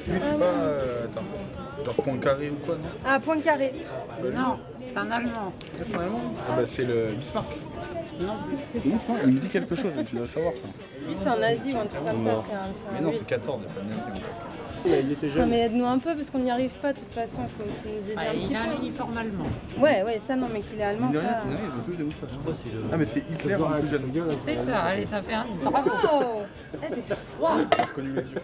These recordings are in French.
Oui, c'est pas. Attends. Genre Poincaré ou quoi, non? Ah, Poincaré. Non, c'est un Allemand. C'est un Allemand? Ah bah c'est le Bismarck. Non plus. Oui, il me dit quelque chose, mais tu dois savoir ça. Lui, c'est en Asie ou un truc comme ça. Non. C'est un Mais non, oui. c'est 14, il n'y a pas de nazi encore. Il était Non, jeune. mais aide-nous un peu parce qu'on n'y arrive pas de toute façon. Faut nous aider un petit Il a un peu. uniforme allemand. Ouais, ça non, mais qu'il est allemand. Mine de rien, Ça... ils ont tous des moustaches. Ah, mais c'est Hitler le plus jeune. C'est ça, allez, ça fait un. Bravo. Oh, eh, t'es froid. J'ai connu les yeux.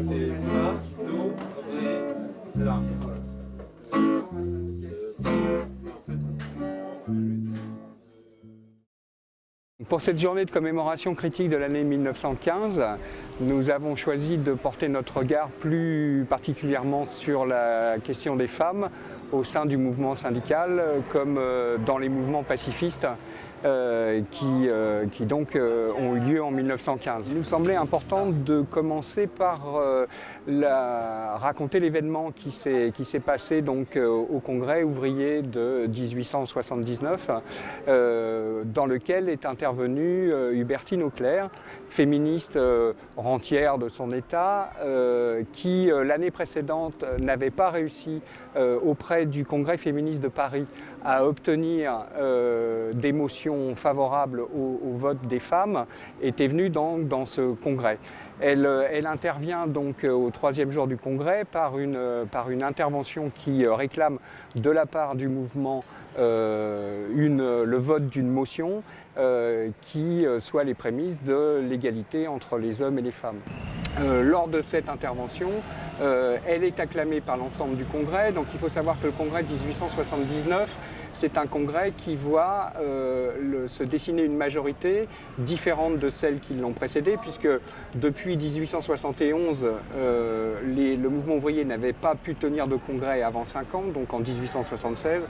C'est fa, do, ré, la. Pour cette journée de commémoration critique de l'année 1915, nous avons choisi de porter notre regard plus particulièrement sur la question des femmes au sein du mouvement syndical, comme dans les mouvements pacifistes qui donc ont eu lieu en 1915. Il nous semblait important de commencer par raconter l'événement qui s'est passé donc au Congrès ouvrier de 1879, dans lequel est intervenue Hubertine Auclair, féministe rentière de son état, qui l'année précédente n'avait pas réussi auprès du Congrès féministe de Paris à obtenir des motions favorables au vote des femmes, était venue dans ce congrès. Elle intervient donc au troisième jour du congrès par une intervention qui réclame de la part du mouvement le vote d'une motion qui soit les prémices de l'égalité entre les hommes et les femmes. Lors de cette intervention, elle est acclamée par l'ensemble du congrès. Donc il faut savoir que le congrès de 1879, c'est un congrès qui voit se dessiner une majorité différente de celles qui l'ont précédé, puisque depuis 1871, le mouvement ouvrier n'avait pas pu tenir de congrès avant 5 ans, donc en 1876.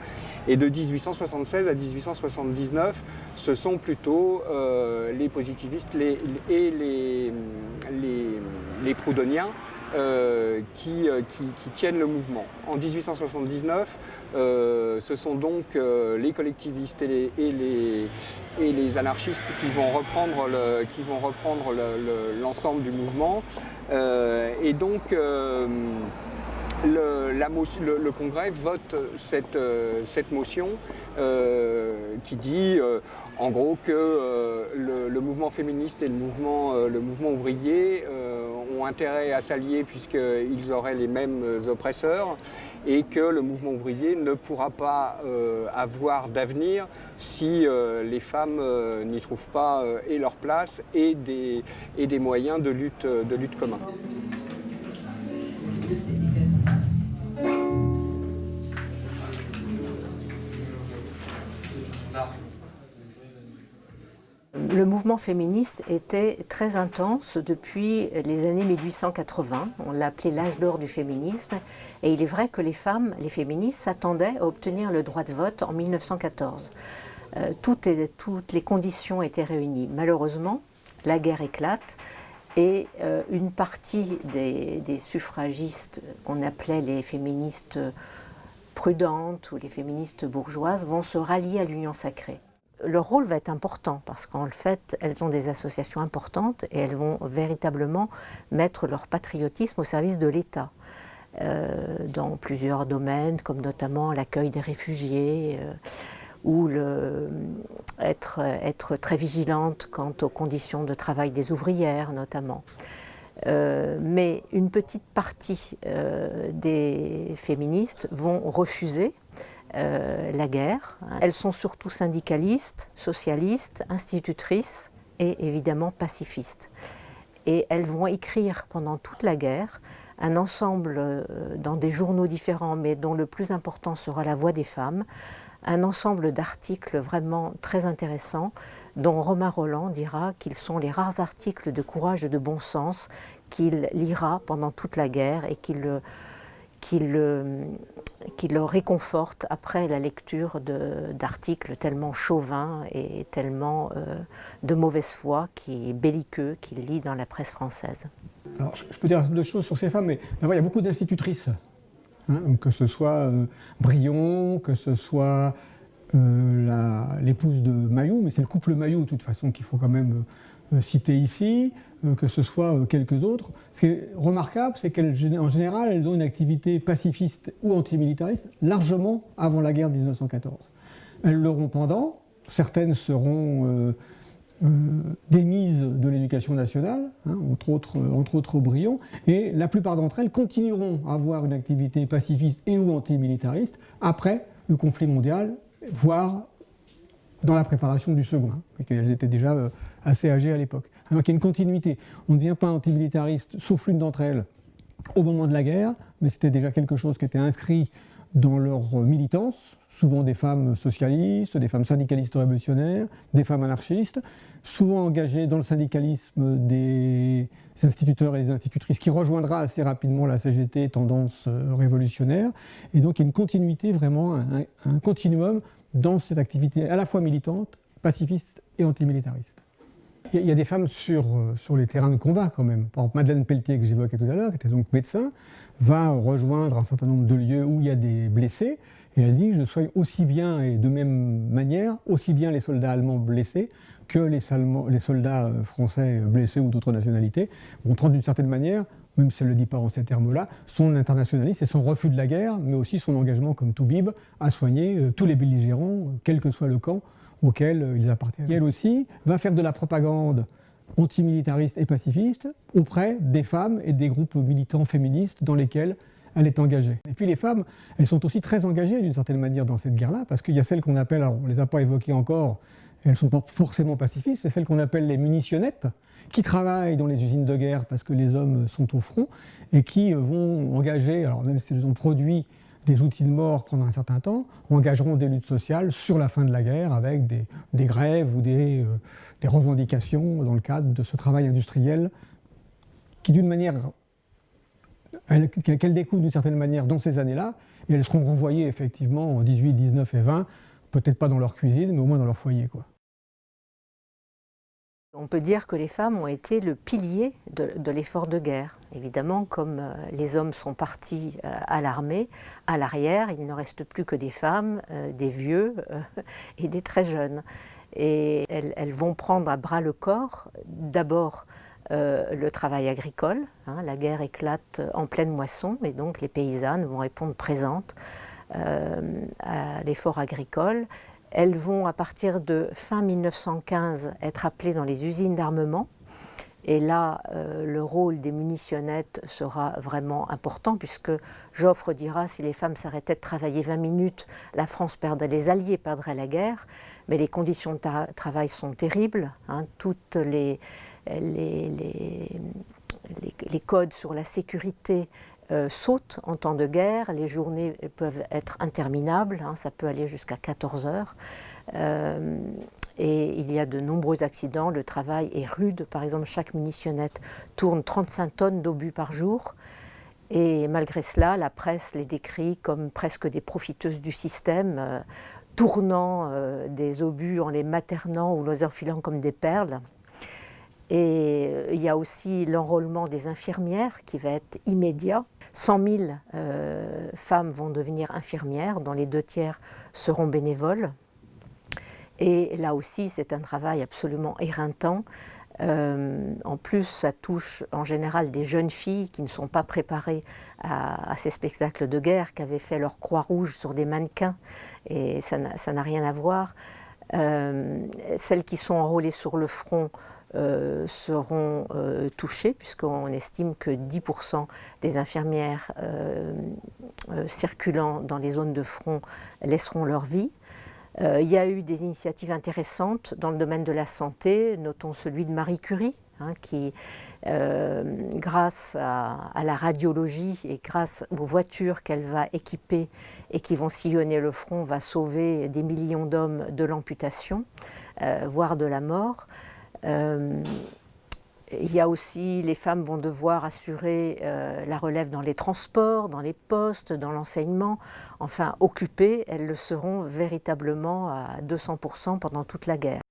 Et de 1876 à 1879, ce sont plutôt les positivistes et les proudhoniens qui tiennent le mouvement. En 1879, ce sont donc les collectivistes et les anarchistes qui vont reprendre l'ensemble du mouvement. Et donc le Congrès vote cette motion qui dit en gros que le mouvement féministe et le mouvement ouvrier ont intérêt à s'allier puisqu'ils auraient les mêmes oppresseurs, et que le mouvement ouvrier ne pourra pas avoir d'avenir si les femmes n'y trouvent pas et leur place et des moyens de lutte communs. Le mouvement féministe était très intense depuis les années 1880. On l'a appelé l'âge d'or du féminisme. Et il est vrai que les femmes, les féministes, s'attendaient à obtenir le droit de vote en 1914. Toutes les conditions étaient réunies. Malheureusement, la guerre éclate et une partie des suffragistes, qu'on appelait les féministes prudentes ou les féministes bourgeoises, vont se rallier à l'Union sacrée. Leur rôle va être important parce qu'en fait, elles ont des associations importantes et elles vont véritablement mettre leur patriotisme au service de l'État dans plusieurs domaines, comme notamment l'accueil des réfugiés ou être très vigilante quant aux conditions de travail des ouvrières notamment. Mais une petite partie des féministes vont refuser la guerre. Elles sont surtout syndicalistes, socialistes, institutrices et évidemment pacifistes. Et elles vont écrire pendant toute la guerre un ensemble dans des journaux différents, mais dont le plus important sera La Voix des femmes, un ensemble d'articles vraiment très intéressants, dont Romain Rolland dira qu'ils sont les rares articles de courage et de bon sens qu'il lira pendant toute la guerre et qui le réconforte après la lecture d'articles tellement chauvins et tellement de mauvaise foi, belliqueux, qu'il lit dans la presse française. Alors, je peux dire deux choses sur ces femmes, mais d'abord, il y a beaucoup d'institutrices hein, donc que ce soit Brion, que ce soit l'épouse de Mayou, mais c'est le couple Mayou de toute façon qu'il faut quand même citer ici, que ce soit quelques autres. Ce qui est remarquable, c'est qu'en général, elles ont une activité pacifiste ou antimilitariste largement avant la guerre de 1914. Elles l'auront pendant, certaines seront démises de l'éducation nationale, hein, entre autres Brion, et la plupart d'entre elles continueront à avoir une activité pacifiste et ou antimilitariste après le conflit mondial, voire dans la préparation du second, hein, et qu'elles étaient déjà assez âgées à l'époque. Donc il y a une continuité. On ne devient pas antimilitariste, sauf l'une d'entre elles, au moment de la guerre, mais c'était déjà quelque chose qui était inscrit dans leur militance, souvent des femmes socialistes, des femmes syndicalistes révolutionnaires, des femmes anarchistes, souvent engagées dans le syndicalisme des instituteurs et des institutrices, qui rejoindra assez rapidement la CGT, tendance révolutionnaire. Et donc il y a une continuité, vraiment un continuum dans cette activité à la fois militante, pacifiste et antimilitariste. Il y a des femmes sur les terrains de combat quand même. Par exemple, Madeleine Pelletier, que j'évoquais tout à l'heure, qui était donc médecin, va rejoindre un certain nombre de lieux où il y a des blessés, et elle dit « je soigne aussi bien, et de même manière, aussi bien les soldats allemands blessés que les soldats français blessés ou d'autres nationalités », montrant d'une certaine manière, même si elle ne le dit pas en ces termes-là, son internationalisme et son refus de la guerre, mais aussi son engagement comme Toubib à soigner tous les belligérants, quel que soit le camp auquel ils appartiennent. Et elle aussi va faire de la propagande antimilitariste et pacifiste auprès des femmes et des groupes militants féministes dans lesquels elle est engagée. Et puis les femmes, elles sont aussi très engagées d'une certaine manière dans cette guerre-là, parce qu'il y a celles qu'on appelle, alors on ne les a pas évoquées encore, elles ne sont pas forcément pacifistes, c'est celles qu'on appelle les munitionnettes, qui travaillent dans les usines de guerre parce que les hommes sont au front, et qui vont engager, alors même si elles ont produit des outils de mort pendant un certain temps, engageront des luttes sociales sur la fin de la guerre avec des grèves ou des revendications dans le cadre de ce travail industriel qui, d'une manière, qu'elles découvrent d'une certaine manière dans ces années-là, et elles seront renvoyées effectivement en 18, 19 et 20, peut-être pas dans leur cuisine, mais au moins dans leur foyer, quoi. On peut dire que les femmes ont été le pilier de l'effort de guerre. Évidemment, comme les hommes sont partis à l'armée, à l'arrière, il ne reste plus que des femmes, des vieux et des très jeunes. Et elles vont prendre à bras le corps, d'abord le travail agricole. Hein, la guerre éclate en pleine moisson, et donc les paysannes vont répondre présentes à l'effort agricole. Elles vont, à partir de fin 1915, être appelées dans les usines d'armement. Et là, le rôle des munitionnettes sera vraiment important, puisque Joffre dira, si les femmes s'arrêtaient de travailler 20 minutes, la France perdrait, les Alliés perdraient la guerre. Mais les conditions de travail sont terribles. Hein, toutes les codes sur la sécurité sautent en temps de guerre, les journées peuvent être interminables, hein, ça peut aller jusqu'à 14 heures. Et il y a de nombreux accidents, le travail est rude. Par exemple, chaque munitionnette tourne 35 tonnes d'obus par jour. Et malgré cela, la presse les décrit comme presque des profiteuses du système, tournant des obus en les maternant ou les enfilant comme des perles. Et il y a aussi l'enrôlement des infirmières qui va être immédiat. 100 000 femmes vont devenir infirmières, dont les 2 tiers seront bénévoles. Et là aussi, c'est un travail absolument éreintant. En plus, ça touche en général des jeunes filles qui ne sont pas préparées à ces spectacles de guerre, qui avaient fait leur croix rouge sur des mannequins, et ça n'a rien à voir. Celles qui sont enrôlées sur le front seront touchées, puisqu'on estime que 10% des infirmières circulant dans les zones de front laisseront leur vie. Il y a eu des initiatives intéressantes dans le domaine de la santé, notons celui de Marie Curie, hein, qui, grâce à la radiologie et grâce aux voitures qu'elle va équiper et qui vont sillonner le front, va sauver des millions d'hommes de l'amputation, voire de la mort. Il y a aussi, les femmes vont devoir assurer la relève dans les transports, dans les postes, dans l'enseignement. Enfin, occupées, elles le seront véritablement à 200% pendant toute la guerre.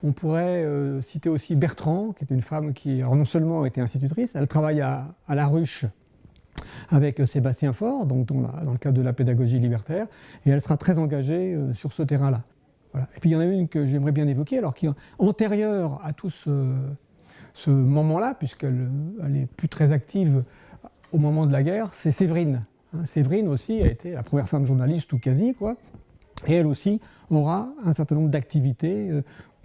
On pourrait citer aussi Bertrand, qui est une femme qui alors, non seulement était institutrice, elle travaille à la Ruche avec Sébastien Faure, donc dans le cadre de la pédagogie libertaire, et elle sera très engagée sur ce terrain-là. Voilà. Et puis il y en a une que j'aimerais bien évoquer, alors qui est antérieure à tout ce moment-là, puisqu'elle n'est plus très active au moment de la guerre, c'est Séverine. Séverine aussi a été la première femme journaliste, ou quasi, quoi, et elle aussi aura un certain nombre d'activités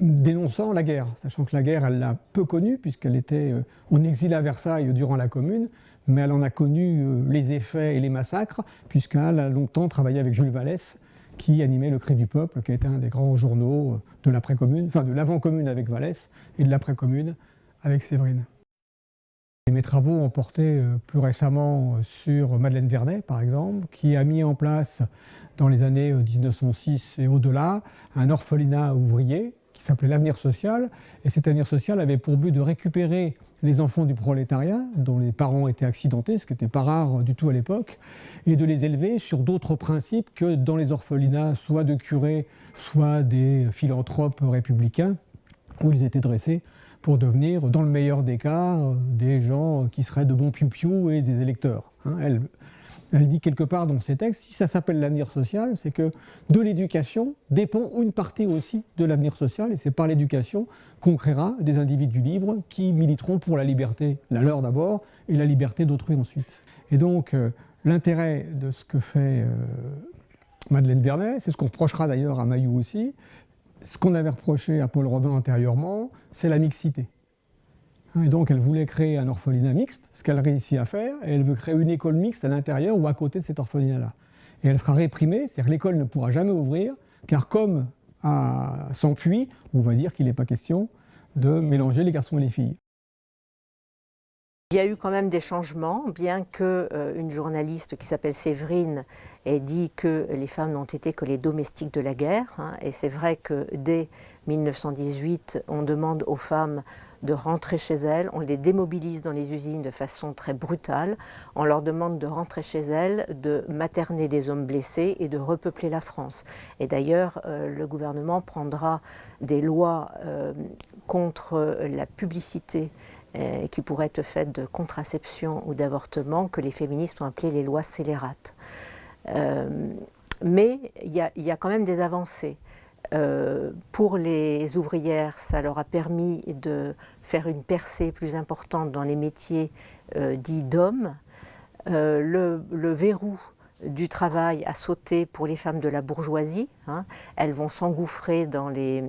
dénonçant la guerre, sachant que la guerre, elle l'a peu connue, puisqu'elle était en exil à Versailles durant la Commune, mais elle en a connu les effets et les massacres, puisqu'elle a longtemps travaillé avec Jules Vallès, qui animait Le Cri du Peuple, qui a été un des grands journaux de l'après-commune, enfin de l'avant-commune avec Vallès, et de l'après-commune avec Séverine. Et mes travaux ont porté plus récemment sur Madeleine Vernet, par exemple, qui a mis en place, dans les années 1906 et au-delà, un orphelinat ouvrier qui s'appelait l'Avenir Social. Et cet Avenir Social avait pour but de récupérer les enfants du prolétariat, dont les parents étaient accidentés, ce qui n'était pas rare du tout à l'époque, et de les élever sur d'autres principes que dans les orphelinats, soit de curés, soit des philanthropes républicains, où ils étaient dressés pour devenir, dans le meilleur des cas, des gens qui seraient de bons piou-piou et des électeurs. Elle dit quelque part dans ses textes, si ça s'appelle l'avenir social, c'est que de l'éducation dépend une partie aussi de l'avenir social, et c'est par l'éducation qu'on créera des individus libres qui militeront pour la liberté, la leur d'abord, et la liberté d'autrui ensuite. Et donc, l'intérêt de ce que fait Madeleine Vernet, c'est ce qu'on reprochera d'ailleurs à Mayou aussi, ce qu'on avait reproché à Paul Robin antérieurement, c'est la mixité. Et donc elle voulait créer un orphelinat mixte, ce qu'elle réussit à faire, et elle veut créer une école mixte à l'intérieur ou à côté de cet orphelinat-là. Et elle sera réprimée, c'est-à-dire que l'école ne pourra jamais ouvrir, car comme à Sampuy, on va dire qu'il n'est pas question de mélanger les garçons et les filles. Il y a eu quand même des changements, bien qu'une journaliste qui s'appelle Séverine ait dit que les femmes n'ont été que les domestiques de la guerre. Et c'est vrai que dès 1918, on demande aux femmes de rentrer chez elles, on les démobilise dans les usines de façon très brutale, on leur demande de rentrer chez elles, de materner des hommes blessés et de repeupler la France. Et d'ailleurs, le gouvernement prendra des lois contre la publicité qui pourrait être faite de contraception ou d'avortement, que les féministes ont appelé les lois scélérates. Mais il y a quand même des avancées. Pour les ouvrières, ça leur a permis de faire une percée plus importante dans les métiers dits d'hommes. Le verrou du travail a sauté pour les femmes de la bourgeoisie. Elles vont s'engouffrer dans les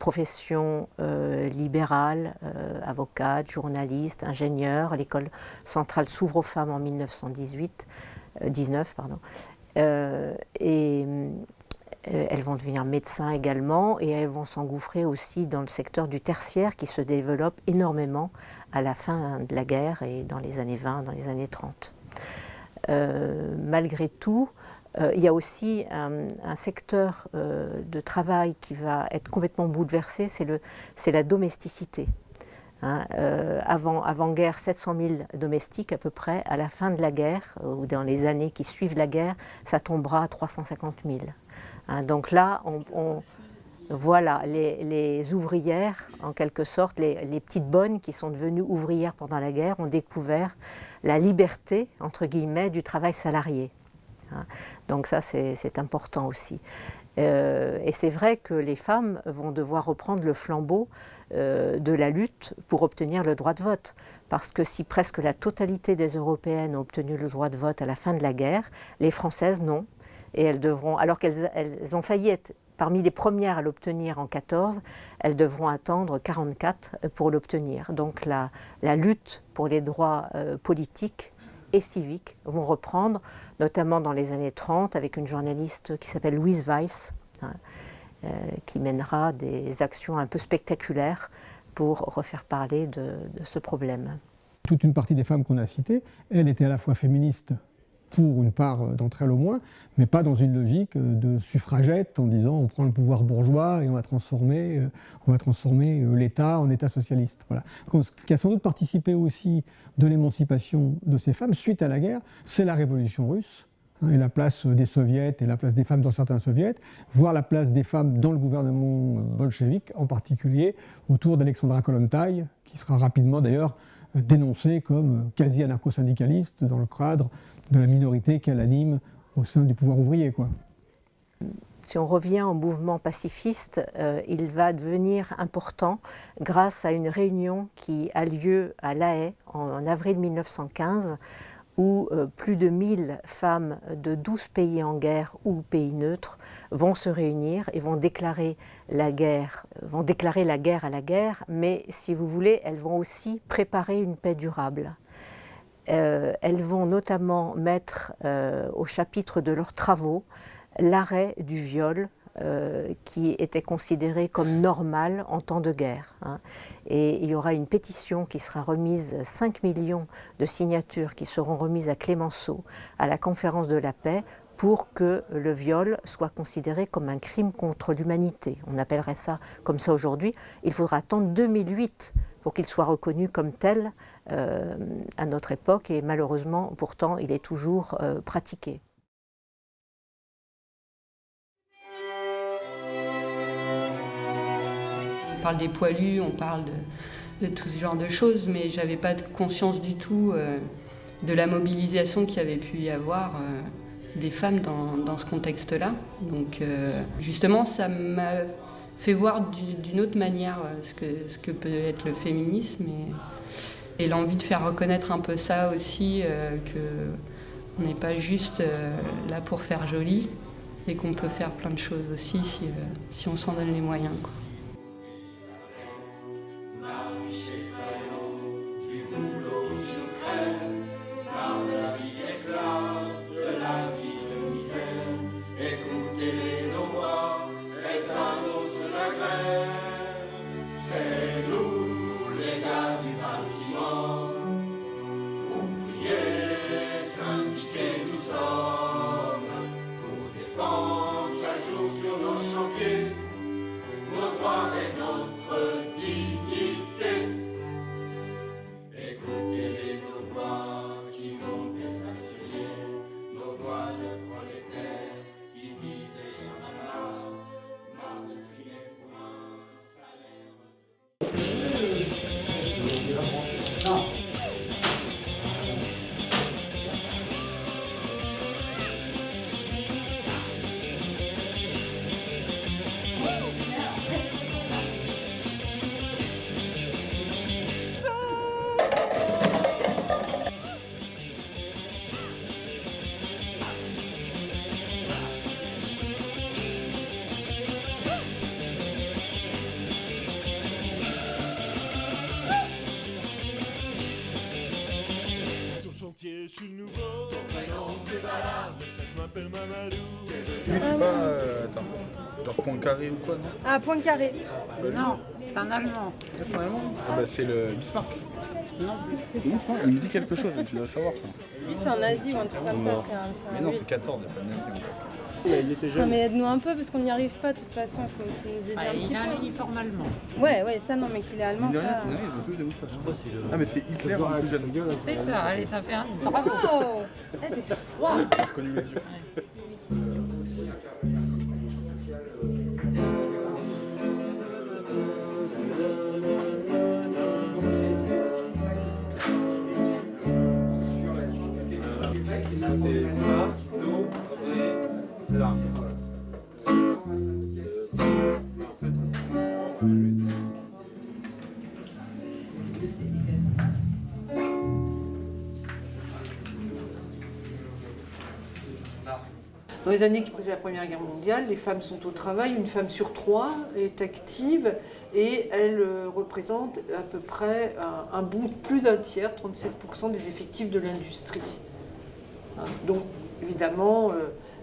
professions libérales, avocates, journalistes, ingénieurs. L'école centrale s'ouvre aux femmes en 1919. Elles vont devenir médecins également, et elles vont s'engouffrer aussi dans le secteur du tertiaire qui se développe énormément à la fin de la guerre et dans les années 20, dans les années 30. Malgré tout, il y a aussi un secteur de travail qui va être complètement bouleversé, c'est la domesticité. Avant-guerre, 700 000 domestiques à peu près. À la fin de la guerre, ou dans les années qui suivent la guerre, ça tombera à 350 000. Donc là, voilà, les ouvrières, en quelque sorte, les petites bonnes qui sont devenues ouvrières pendant la guerre, ont découvert la liberté, entre guillemets, du travail salarié. Donc ça, c'est important aussi. Et c'est vrai que les femmes vont devoir reprendre le flambeau de la lutte pour obtenir le droit de vote. Parce que si presque la totalité des Européennes ont obtenu le droit de vote à la fin de la guerre, les Françaises non. Et elles devront, alors qu'elles ont failli être parmi les premières à l'obtenir en 14, elles devront attendre 44 pour l'obtenir. Donc la lutte pour les droits politiques et civiques vont reprendre, notamment dans les années 30, avec une journaliste qui s'appelle Louise Weiss, qui mènera des actions un peu spectaculaires pour refaire parler de ce problème. Toute une partie des femmes qu'on a citées, elles étaient à la fois féministes, pour une part d'entre elles au moins, mais pas dans une logique de suffragette en disant on prend le pouvoir bourgeois et on va transformer l'État en État socialiste. Voilà. Ce qui a sans doute participé aussi de l'émancipation de ces femmes suite à la guerre, c'est la révolution russe, et la place des soviets et la place des femmes dans certains soviets, voire la place des femmes dans le gouvernement bolchevique, en particulier autour d'Alexandra Kollontai, qui sera rapidement d'ailleurs dénoncée comme quasi anarcho-syndicaliste dans le cadre de la minorité qu'elle anime au sein du pouvoir ouvrier, quoi. Si on revient au mouvement pacifiste, il va devenir important grâce à une réunion qui a lieu à La Haye en avril 1915, où plus de 1000 femmes de 12 pays en guerre ou pays neutres vont se réunir et vont déclarer la guerre à la guerre, mais si vous voulez, elles vont aussi préparer une paix durable. Elles vont notamment mettre au chapitre de leurs travaux l'arrêt du viol qui était considéré comme normal en temps de guerre. Et il y aura une pétition qui sera remise, 5 millions de signatures qui seront remises à Clémenceau, à la conférence de la paix, pour que le viol soit considéré comme un crime contre l'humanité. On appellerait ça comme ça aujourd'hui. Il faudra attendre 2008 pour qu'il soit reconnu comme tel à notre époque, et malheureusement, pourtant, il est toujours pratiqué. On parle des poilus, on parle de tout ce genre de choses, mais je n'avais pas conscience du tout de la mobilisation qu'il y avait pu y avoir des femmes dans ce contexte-là. Donc justement, ça m'a fait voir d'une autre manière ce que peut être le féminisme et l'envie de faire reconnaître un peu ça aussi, qu'on n'est pas juste là pour faire joli et qu'on peut faire plein de choses aussi si on s'en donne les moyens, quoi. Je suis le nouveau, ton prénom c'est Bala, je m'appelle Mamadou. Mais c'est pas... attends, genre point carré ou quoi, non? Ah, point carré. Non, c'est un Allemand. Ah, c'est un allemand? Ah bah c'est le Bismarck. Non plus. Il me dit quelque chose, mais tu dois savoir ça. Lui, c'est un nazi ou un truc comme ça. Non. C'est un Mais non, oui. c'est 14, il n'y a pas de même temps. Il était Non, jeune. mais aide-nous un peu parce qu'on n'y arrive pas de toute façon. Il faut nous aider un petit Il a un peu. uniforme allemand. Ouais, ça non, mais qu'il est allemand. Mine de rien, Ça... ils ont tous des moustaches. Ah mais c'est Hitler le plus jeune. C'est ça, allez, ça fait un. Bravo. Oh, wow. J'ai reconnu les yeux. C'est Fa, Do, Ré, La. Dans les années qui précèdent la Première Guerre mondiale, les femmes sont au travail, une femme sur 3 est active et elle représente à peu près un bout, plus d'un tiers, 37% des effectifs de l'industrie. Donc évidemment,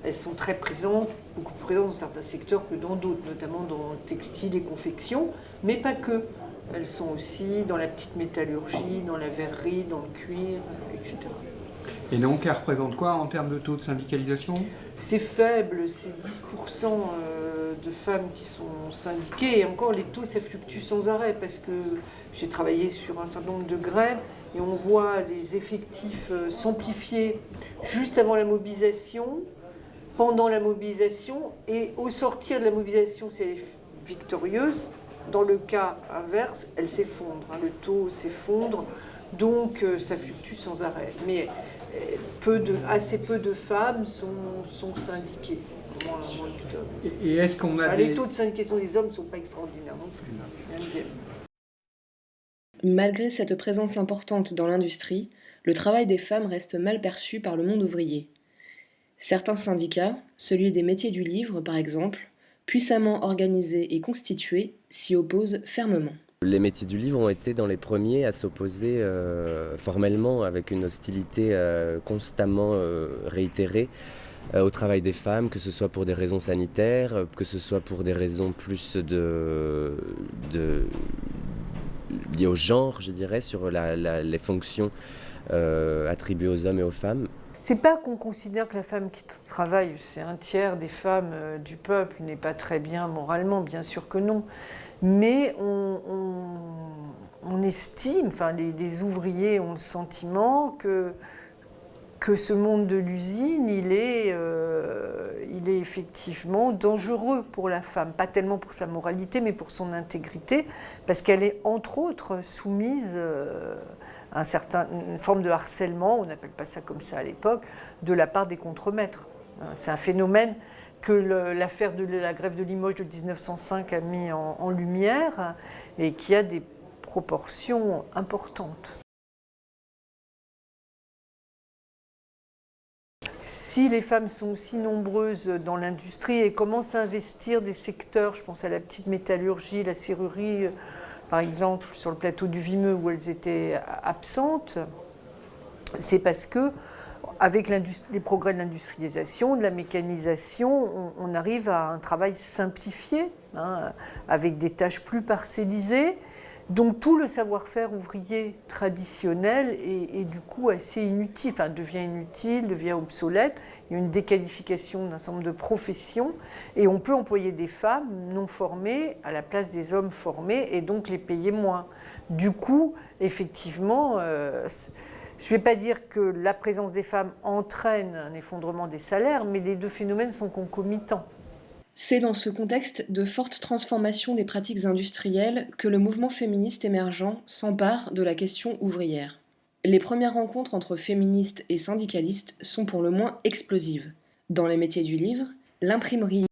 elles sont très présentes, beaucoup plus présentes dans certains secteurs que dans d'autres, notamment dans le textile et confection, mais pas que. Elles sont aussi dans la petite métallurgie, dans la verrerie, dans le cuir, etc. Et donc, elle représente quoi en termes de taux de syndicalisation? C'est faible, c'est 10% de femmes qui sont syndiquées. Et encore, les taux, ça fluctue sans arrêt parce que j'ai travaillé sur un certain nombre de grèves et on voit les effectifs s'amplifier juste avant la mobilisation, pendant la mobilisation et au sortir de la mobilisation, si elle est victorieuse. Dans le cas inverse, elle s'effondre, le taux s'effondre, donc ça fluctue sans arrêt. Mais assez peu de femmes sont syndiquées, moins que d'hommes. Et est-ce qu'on a Les taux de syndication des hommes ne sont pas extraordinaires non plus, je viens de dire. Malgré cette présence importante dans l'industrie, le travail des femmes reste mal perçu par le monde ouvrier. Certains syndicats, celui des métiers du livre par exemple, puissamment organisés et constitués, s'y opposent fermement. Les métiers du livre ont été dans les premiers à s'opposer formellement avec une hostilité constamment réitérée au travail des femmes, que ce soit pour des raisons sanitaires, que ce soit pour des raisons plus liées au genre, je dirais, sur les fonctions attribuées aux hommes et aux femmes. C'est pas qu'on considère que la femme qui travaille, c'est un tiers des femmes du peuple, n'est pas très bien moralement, bien sûr que non. Mais on estime, enfin les ouvriers ont le sentiment que ce monde de l'usine, il est effectivement dangereux pour la femme. Pas tellement pour sa moralité, mais pour son intégrité, parce qu'elle est entre autres soumise à une forme de harcèlement, on n'appelle pas ça comme ça à l'époque, de la part des contremaîtres. C'est un phénomène que l'affaire de la grève de Limoges de 1905 a mis en lumière et qui a des proportions importantes. Si les femmes sont aussi nombreuses dans l'industrie et commencent à investir des secteurs, je pense à la petite métallurgie, la serrurerie, par exemple, sur le plateau du Vimeux où elles étaient absentes, c'est parce que avec les progrès de l'industrialisation, de la mécanisation, on arrive à un travail simplifié, avec des tâches plus parcellisées. Donc tout le savoir-faire ouvrier traditionnel est du coup assez inutile, devient obsolète. Il y a une déqualification d'un certain nombre de professions et on peut employer des femmes non formées à la place des hommes formés et donc les payer moins. Du coup, effectivement, je ne vais pas dire que la présence des femmes entraîne un effondrement des salaires, mais les deux phénomènes sont concomitants. C'est dans ce contexte de forte transformation des pratiques industrielles que le mouvement féministe émergent s'empare de la question ouvrière. Les premières rencontres entre féministes et syndicalistes sont pour le moins explosives. Dans les métiers du livre, l'imprimerie